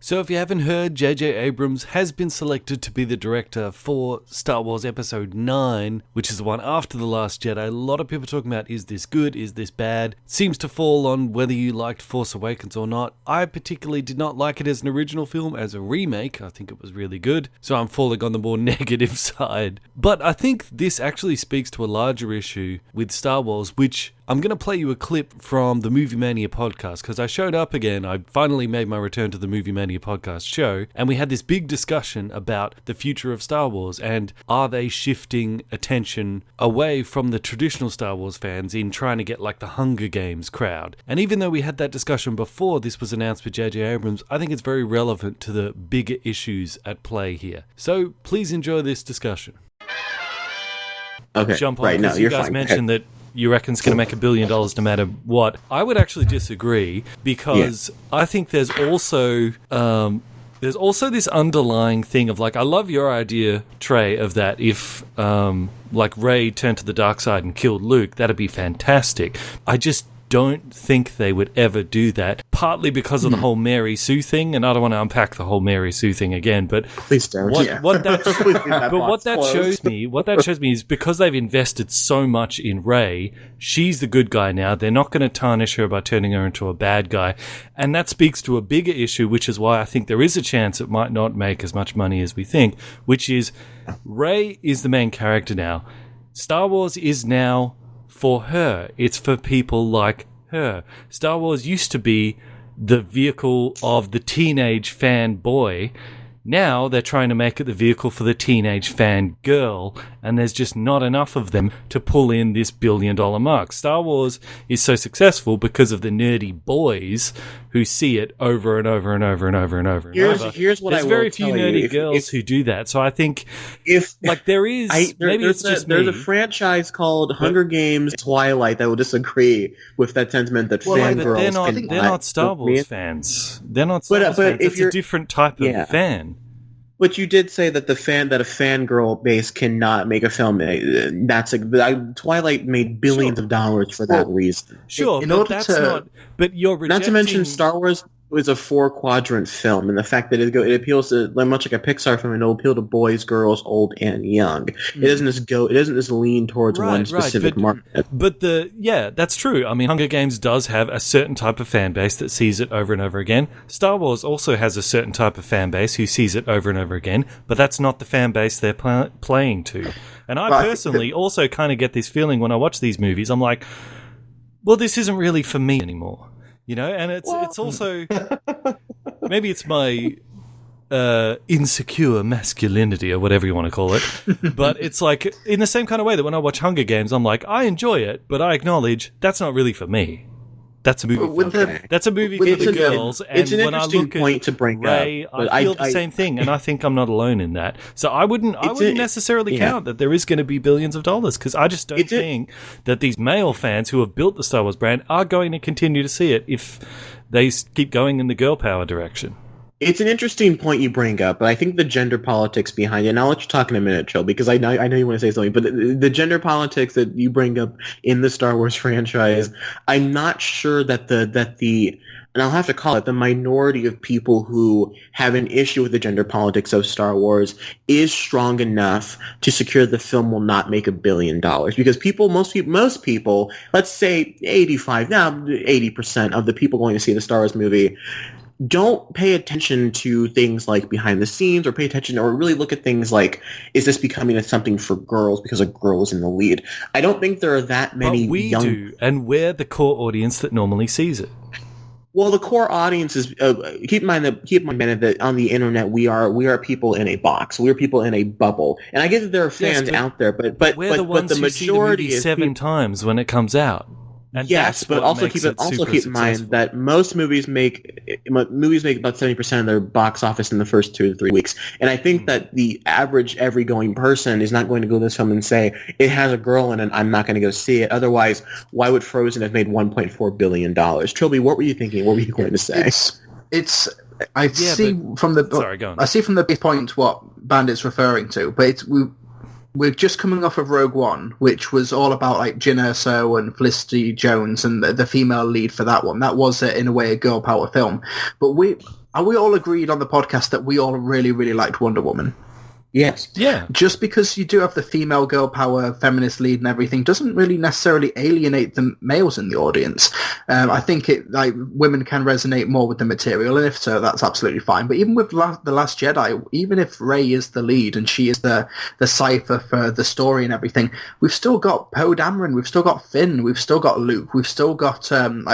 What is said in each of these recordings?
So if you haven't heard, JJ Abrams has been selected to be the director for Star Wars Episode 9, which is the one after The Last Jedi. A lot of people talking about, is this good, is this bad? Seems to fall on whether you liked Force Awakens or not. I particularly did not like it as an original film. As a remake, I think it was really good. So I'm falling on the more negative side. But I think this actually speaks to a larger issue with Star Wars, which I'm going to play you a clip from the Movie Mania podcast, because I showed up again. I finally made my return to the Movie Mania podcast show, and we had this big discussion about the future of Star Wars, and are they shifting attention away from the traditional Star Wars fans in trying to get like the Hunger Games crowd. And even though we had that discussion before this was announced by JJ Abrams, I think it's very relevant to the bigger issues at play here. So please enjoy this discussion. Okay, Jump on, right, no, you you're guys fine. mentioned that you reckon it's going to make $1 billion no matter what. I would actually disagree, because I think there's also this underlying thing of like, I love your idea, Trey, of that if like Rey turned to the dark side and killed Luke, that'd be fantastic. I just don't think they would ever do that, partly because of the whole Mary Sue thing, and I don't want to unpack the whole Mary Sue thing again, but Please don't. what that shows me is because they've invested so much in Rey, she's the good guy now. They're not going to tarnish her by turning her into a bad guy, and that speaks to a bigger issue, which is why I think there is a chance it might not make as much money as we think, which is Rey is the main character now. Star Wars is now for her. It's for people like her. Star Wars used to be the vehicle of the teenage fan boy. Now they're trying to make it the vehicle for the teenage fan girl, and there's just not enough of them to pull in this $1 billion mark. Star Wars is so successful because of the nerdy boys who see it over and over and over and over and over and over. Here's what there's I will very few tell nerdy you. girls who do that. So I think If like there's a franchise called Hunger Games Twilight that will disagree with that sentiment that fangirls. They're not Star Wars fans. They're not Star Wars fans. It's a different type of fan. But you did say that a fangirl base cannot make a film. Twilight made billions of dollars for that reason. Sure, but you're rejecting... Not to mention Star Wars was a 4-quadrant film, and the fact that it appeals to, much like a Pixar film, it'll appeal to boys, girls, old, and young. It doesn't just lean towards one specific market. But that's true. I mean, Hunger Games does have a certain type of fan base that sees it over and over again. Star Wars also has a certain type of fan base who sees it over and over again, but that's not the fan base they're playing to. And I personally also kind of get this feeling when I watch these movies. I'm like, well, this isn't really for me anymore. You know, and it's also, maybe it's my insecure masculinity or whatever you want to call it, but it's like in the same kind of way that when I watch Hunger Games, I'm like, I enjoy it, but I acknowledge that's not really for me. That's a movie. That's a movie for the girls. It's an when interesting I look point at to bring Rey, up. I feel the same thing, and I think I'm not alone in that. So I wouldn't necessarily count that there is going to be billions of dollars, because I just don't think that these male fans who have built the Star Wars brand are going to continue to see it if they keep going in the girl power direction. It's an interesting point you bring up, but I think the gender politics behind it, and I'll let you talk in a minute, Chill, because I know you want to say something, but the gender politics that you bring up in the Star Wars franchise, I'm not sure that and I'll have to call it the minority of people who have an issue with the gender politics of Star Wars is strong enough to secure the film will not make $1 billion, because most people, let's say 80% of the people going to see the Star Wars movie don't pay attention to things like behind the scenes, or pay attention or really look at things like, is this becoming something for girls because a girl is in the lead? I don't think there are that many young... do, and we're the core audience that normally sees it. Well, the core audience is keep in mind that on the internet we are people in a box. We are people in a bubble, and I get that there are fans out there, but we're the ones who see the movie 7 times when it comes out. And yes, but also keep in mind that most movies make about 70% of their box office in the first 2 to 3 weeks. And I think that the average every-going person is not going to go to this film and say, it has a girl in it, I'm not going to go see it. Otherwise, why would Frozen have made $1.4 billion? Trilby, what were you thinking? What were you going to say? I see from the big point what Bandit's referring to, but we're just coming off of Rogue One, which was all about like Jyn Erso and Felicity Jones and the female lead for that one. That was, in a way, a girl power film. But are we all agreed on the podcast that we all really, really liked Wonder Woman? Yes. Yeah. Just because you do have the female girl power, feminist lead and everything doesn't really necessarily alienate the males in the audience. I think women can resonate more with the material, and if so, that's absolutely fine. But even with The Last Jedi, even if Rey is the lead and she is the cipher for the story and everything, we've still got Poe Dameron, we've still got Finn, we've still got Luke, we've still got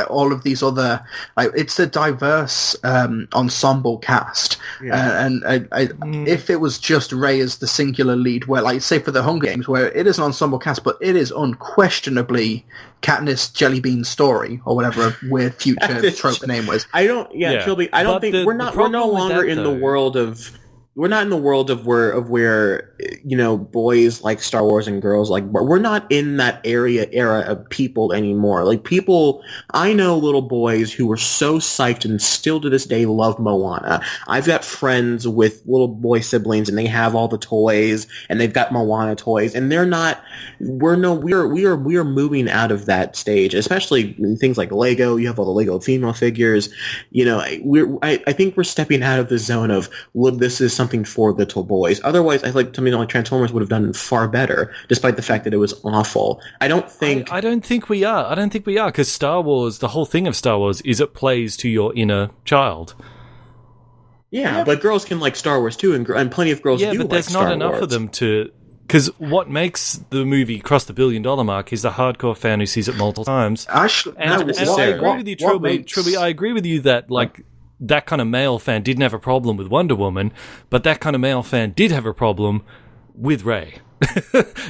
all of these other... it's a diverse ensemble cast. Yeah. If it was just Rey as the singular lead, where, like, say for the Hunger Games, where it is an ensemble cast, but it is unquestionably Katniss Jellybean's story, or whatever a weird future trope name was. Trilby, I don't think we're no longer in the world of... We're not in the world of where boys like Star Wars and girls like... We're not in that era of people anymore. Like, people... I know little boys who were so psyched and still to this day love Moana. I've got friends with little boy siblings, and they have all the toys, and they've got Moana toys, and they're not... We are moving out of that stage, especially in things like Lego. You have all the Lego female figures. I think we're stepping out of the zone of, look, this is something for little boys. Otherwise, I like something like Transformers would have done far better, despite the fact that it was awful. I don't think we are, because Star Wars, the whole thing of Star Wars is it plays to your inner child. Yeah, but girls can like Star Wars too, and plenty of girls do like Star Wars. Yeah, but there's not enough of them to... Because what makes the movie cross the $1 billion mark is the hardcore fan who sees it multiple times. I agree with you, Trilby. I agree with you that, like, that kind of male fan didn't have a problem with Wonder Woman, but that kind of male fan did have a problem with Rey.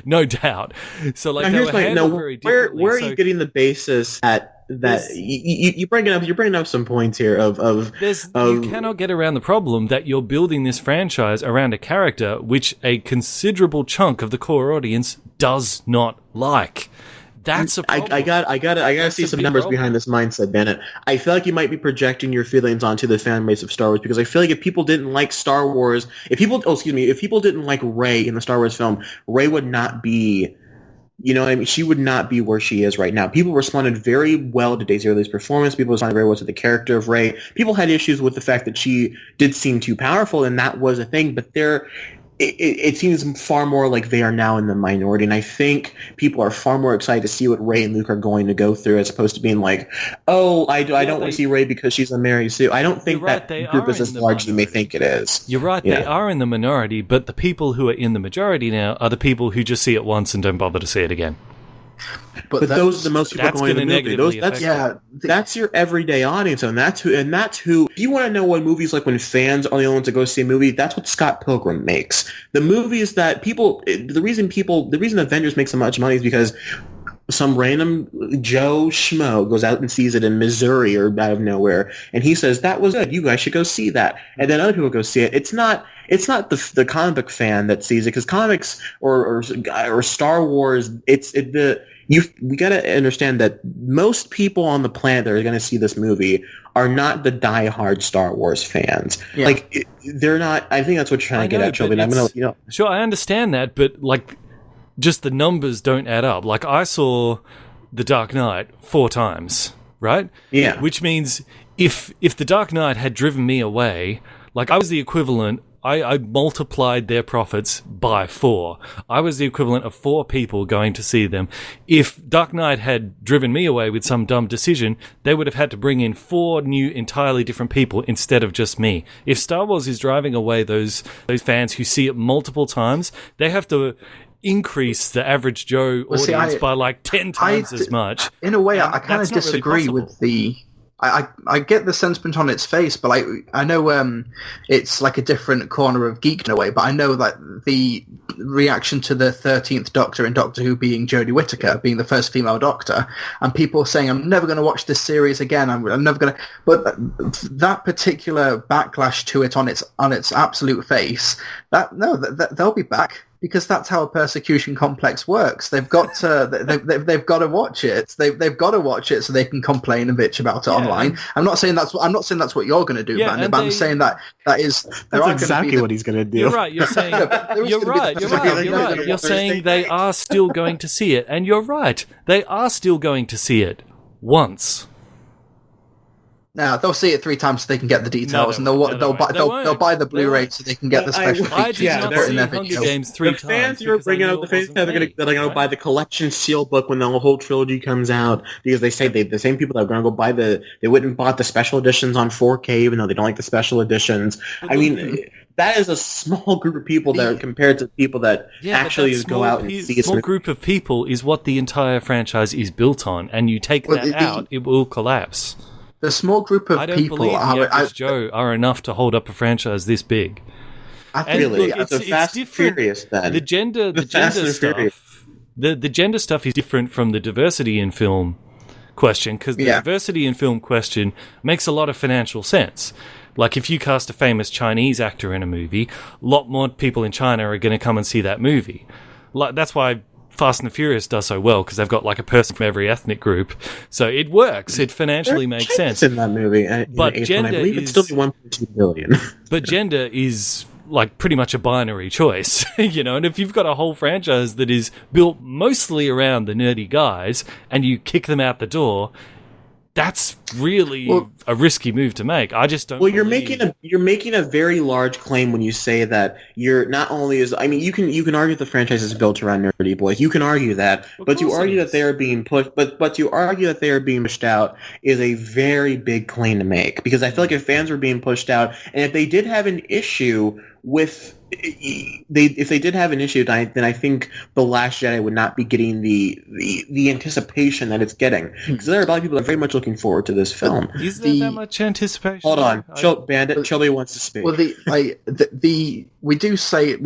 No doubt. So, like, now, where are you getting the basis at that? You're bringing up some points here of you cannot get around the problem that you're building this franchise around a character which a considerable chunk of the core audience does not like. That's a problem. I gotta see some numbers behind this mindset, Bennett. I feel like you might be projecting your feelings onto the fan base of Star Wars, because I feel like if people didn't like Star Wars, if people didn't like Rey in the Star Wars film, Rey would not be, she would not be where she is right now. People responded very well to Daisy Ridley's performance. People responded very well to the character of Rey. People had issues with the fact that she did seem too powerful, and that was a thing, but it seems far more like they are now in the minority, and I think people are far more excited to see what Rey and Luke are going to go through, as opposed to being like, oh, I don't want to see Rey because she's a Mary Sue. I don't think that group is as large as you may think it is. You're right, they are in the minority, but the people who are in the majority now are the people who just see it once and don't bother to see it again. But those are the most people going to the movie. That's your everyday audience, and that's who. If you want to know what movies like when fans are the only ones to go see a movie, that's what Scott Pilgrim makes. The movies that the reason Avengers makes so much money is because some random Joe Schmo goes out and sees it in Missouri or out of nowhere, and he says, that was good, you guys should go see that. And then other people go see it. It's not the comic book fan that sees it, because comics or Star Wars, we got to understand that most people on the planet that are going to see this movie are not the diehard Star Wars fans. Yeah. Like, they're not. I think that's what you're trying to get at, Chilby. I'm gonna, Sure, I understand that, but like, just the numbers don't add up. Like, I saw The Dark Knight 4 times, right? Yeah. Which means if The Dark Knight had driven me away, like, I was the equivalent. I multiplied their profits by 4. I was the equivalent of 4 people going to see them. If Dark Knight had driven me away with some dumb decision, they would have had to bring in 4 new, entirely different people instead of just me. If Star Wars is driving away those fans who see it multiple times, they have to increase the average Joe audience by like 10 times as much. In a way, I kind of disagree with the... I get the sentiment on its face, but I know it's like a different corner of geek in a way, but I know that the reaction to the 13th Doctor in Doctor Who being Jodie Whittaker, being the first female Doctor, and people saying, I'm never going to watch this series again, I'm never going to... But that particular backlash to it on its absolute face, they'll be back. Because that's how a persecution complex works. They've got to they've got to watch it. They've got to watch it so they can complain and bitch about it online. I'm not saying that's what you're going to do, man. But I'm saying that's exactly what he's going to do. You're right. You're saying you're right. You're saying they are still going to see it, and you're right. They are still going to see it once. No, they'll see it 3 times so they can get the details, and they'll buy the Blu-ray so they can get the special features. Yeah, put in their Hunger video. Games 3 the times. fans who are bringing out the fans that are going to buy the collection steelbook when the whole trilogy comes out, because they say the same people that are going to go buy they went and bought the special editions on 4K even though they don't like the special editions. I mean, that is a small group of people that are compared to people that actually go out and see it. Small group of people is what the entire franchise is built on, and you take that out, it will collapse. The small group of people Joe are enough to hold up a franchise this big. It's Fast and Furious then. The gender stuff. The gender stuff is different from the diversity in film question, because the diversity in film question makes a lot of financial sense. Like, if you cast a famous Chinese actor in a movie, a lot more people in China are going to come and see that movie. Like, that's why Fast and the Furious does so well, because they've got like a person from every ethnic group, so it works. It financially makes sense in that movie. But gender, I believe it's still 1.2 billion. But gender is like pretty much a binary choice, And if you've got a whole franchise that is built mostly around the nerdy guys, and you kick them out the door, that's really a risky move to make. I just don't. Well, you're making a very large claim when you say that you're not only is. I mean, you can argue the franchise is built around nerdy boys. You can argue that, but you argue that they are being pushed. But you argue that they are being pushed out is a very big claim to make, because I feel like if fans were being pushed out, and if they did have an issue with. If they did have an issue, then I think The Last Jedi would not be getting the anticipation that it's getting. Because there are a lot of people that are very much looking forward to this film. Is there that much anticipation? Hold on, Bandit Chubby wants to speak. Well, we do say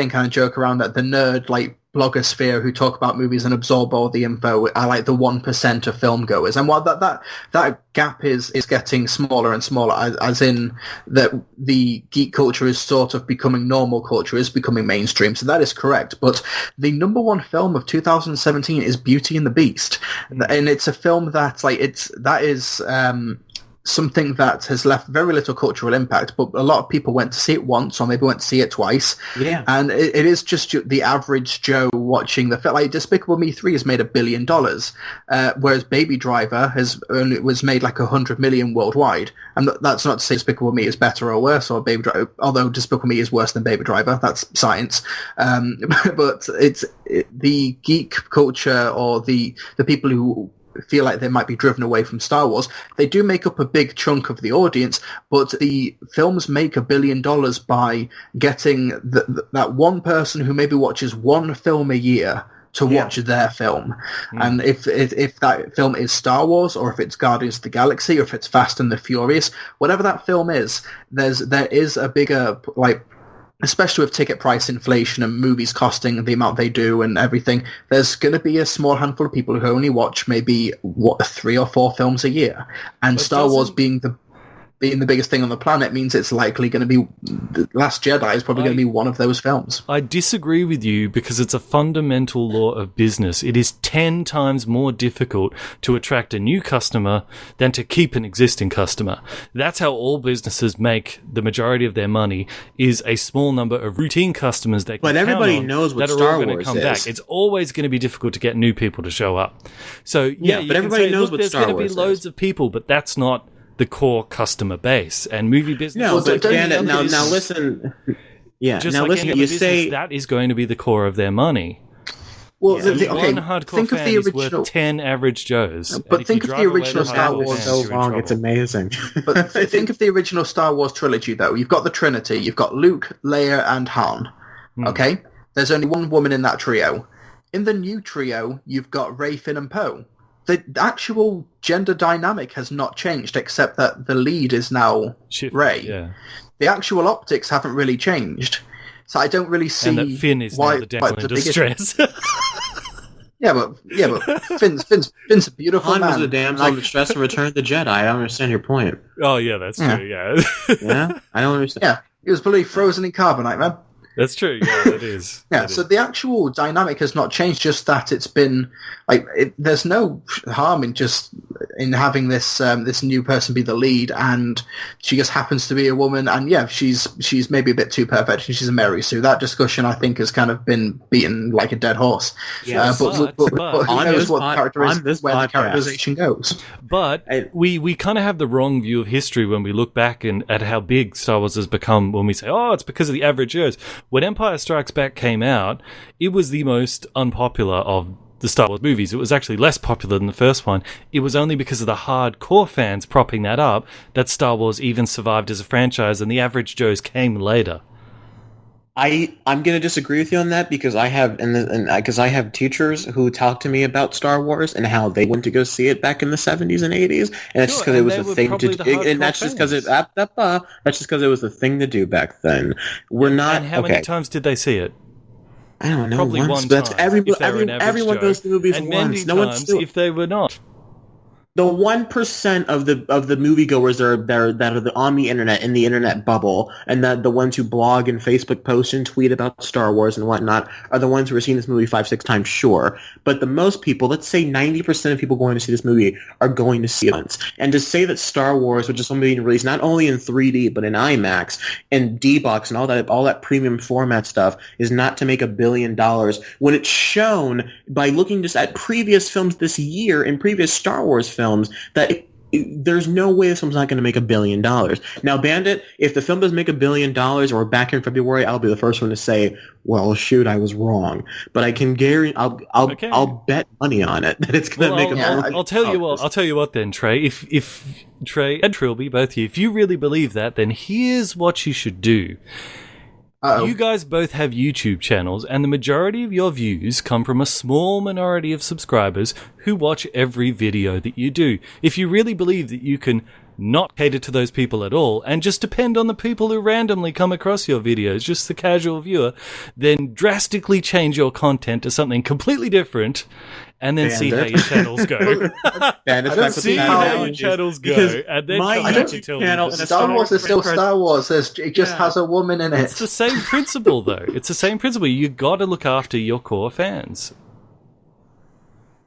and kind of joke around that the nerd blogosphere who talk about movies and absorb all the info are like the 1% of film goers, and while that gap is getting smaller and smaller, as in that the geek culture is sort of becoming normal culture, is becoming mainstream, so that is correct. But the number one film of 2017 is Beauty and the Beast, and it's a film that is something that has left very little cultural impact, but a lot of people went to see it once, or maybe went to see it twice. Yeah. And it is just the average Joe watching the film. Like, Despicable Me 3 has made $1 billion, whereas Baby Driver was made like 100 million worldwide. And that's not to say Despicable Me is better or worse, or Baby Driver, although Despicable Me is worse than Baby Driver. That's science. But the geek culture, or the people who feel like they might be driven away from Star Wars, they do make up a big chunk of the audience, but the films make $1 billion by getting that one person who maybe watches one film a year to watch their film. And if that film is Star Wars, or if it's Guardians of the Galaxy, or if it's Fast and the Furious, whatever that film is, there is a bigger, especially with ticket price inflation and movies costing the amount they do and everything, there's going to be a small handful of people who only watch maybe 3 or 4 films a year. And Star Wars being the biggest thing on the planet means it's likely going to be The Last Jedi is probably going to be one of those films. I disagree with you, because it's a fundamental law of business. It is 10 times more difficult to attract a new customer than to keep an existing customer. That's how all businesses make the majority of their money, is a small number of routine customers they can But everybody count on knows what that Star are all going Wars to come is. back. It's always going to be difficult to get new people to show up. So yeah, but everybody knows what Star Wars is. There's going to be loads of people, but that's not the core customer base. And movie business. No, but Janet, now listen. Yeah, just now like listen. any You other say business, that is going to be the core of their money. Well, One hardcore think of fan the is original. worth 10 average Joes. But think of the original Star Wars. so long. It's amazing. But think of the original Star Wars trilogy, though. You've got the Trinity. You've got Luke, Leia, and Han. Okay? There's only one woman in that trio. In the new trio, you've got Rey, Finn, and Poe. The actual gender dynamic has not changed, except that the lead is now Rey. Yeah. The actual optics haven't really changed. So I don't really see and that Finn is why now the devil in distress. Yeah, but Finn's a beautiful Han man. was a damsel in distress and returned the Jedi. I don't understand your point. Oh, yeah, that's true, yeah. Yeah? I don't understand. Yeah, he was bloody frozen in carbonite, man. That's true. Yeah, it is. Yeah, so the actual dynamic has not changed, just that it's been like there's no harm in having this new person be the lead, and she just happens to be a woman, and yeah, she's maybe a bit too perfect, and she's a Mary Sue. That discussion, I think, has kind of been beaten like a dead horse. Yeah, but who knows what the characterization goes? But we kind of have the wrong view of history when we look back at how big Star Wars has become. When we say, "Oh, it's because of the average Joes." When Empire Strikes Back came out, it was the most unpopular of the Star Wars movies. It was actually less popular than the first one. It was only because of the hardcore fans propping that up that Star Wars even survived as a franchise, and the average Joes came later. I'm going to disagree with you on that because I have teachers who talk to me about Star Wars and how they went to go see it back in the 70s and 80s, and it's just because it was a thing to do, and that's just because it was a thing to do back then. And how many times did they see it? I don't know. Probably once, one but time. Everyone goes to movies and once. No one's if they were not. The 1% of the moviegoers that are on the internet, in the internet bubble, and that the ones who blog and Facebook post and tweet about Star Wars and whatnot are the ones who are seeing this movie 5-6 times, sure. But the most people, let's say 90% of people going to see this movie, are going to see it once. And to say that Star Wars, which is something being released not only in 3D but in IMAX and D-Box and all that premium format stuff, is not to make $1 billion when it's shown by looking just at previous films this year and previous Star Wars films that there's no way this film's not going to make $1 billion. Now, Bandit, if the film does make $1 billion or back in February, I'll be the first one to say, well, shoot, I was wrong. But I can guarantee, I'll bet money on it that it's going to make $1 billion. I'll tell you what then, Trey. If Trey and Trilby, both of you, if you really believe that, then here's what you should do. Uh-oh. You guys both have YouTube channels, and the majority of your views come from a small minority of subscribers who watch every video that you do. If you really believe that you can not cater to those people at all and just depend on the people who randomly come across your videos, just the casual viewer, then drastically change your content to something completely different and then see how your channels go. See how your channels go, and then come back and tell me. Star Wars is still Star Wars. It just has a woman in it. It's the same principle, though. It's the same principle. You got to look after your core fans.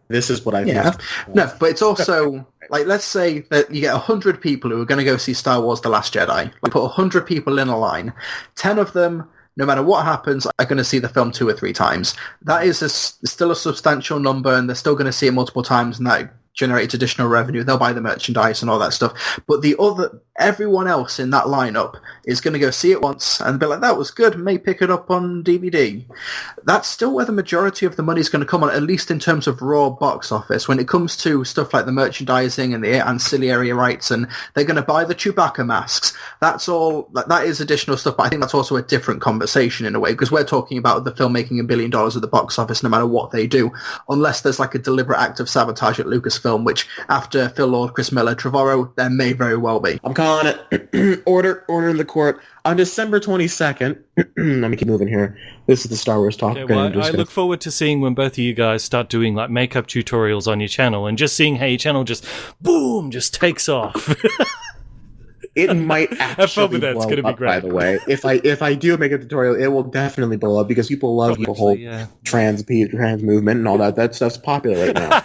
This is what I think. Yeah. No, but it's also, like, let's say that you get 100 people who are going to go see Star Wars The Last Jedi. We put 100 people in a line. 10 of them, no matter what happens, are going to see the film 2 or 3 times. That is still a substantial number, and they're still going to see it multiple times, and that generates additional revenue. They'll buy the merchandise and all that stuff. But everyone else in that lineup is going to go see it once and be like, that was good, may pick it up on DVD. That's still where the majority of the money is going to come on, at least in terms of raw box office. When it comes to stuff like the merchandising and the ancillary rights, and they're going to buy the Chewbacca masks, that is additional stuff, but I think that's also a different conversation in a way, because we're talking about the film making $1 billion at the box office no matter what they do, unless there's like a deliberate act of sabotage at Lucasfilm, which after Phil Lord, Chris Miller, Trevorrow, there may very well be. I'm calling it. Order in the court. On December 22nd, let me keep moving here. This is the Star Wars talk. Okay, well, I look forward to seeing when both of you guys start doing like makeup tutorials on your channel, and just seeing how your channel just takes off. It might actually blow gonna be up, great. by the way. If I do make a tutorial, it will definitely blow up because people love the whole trans movement and all that. That stuff's popular right now.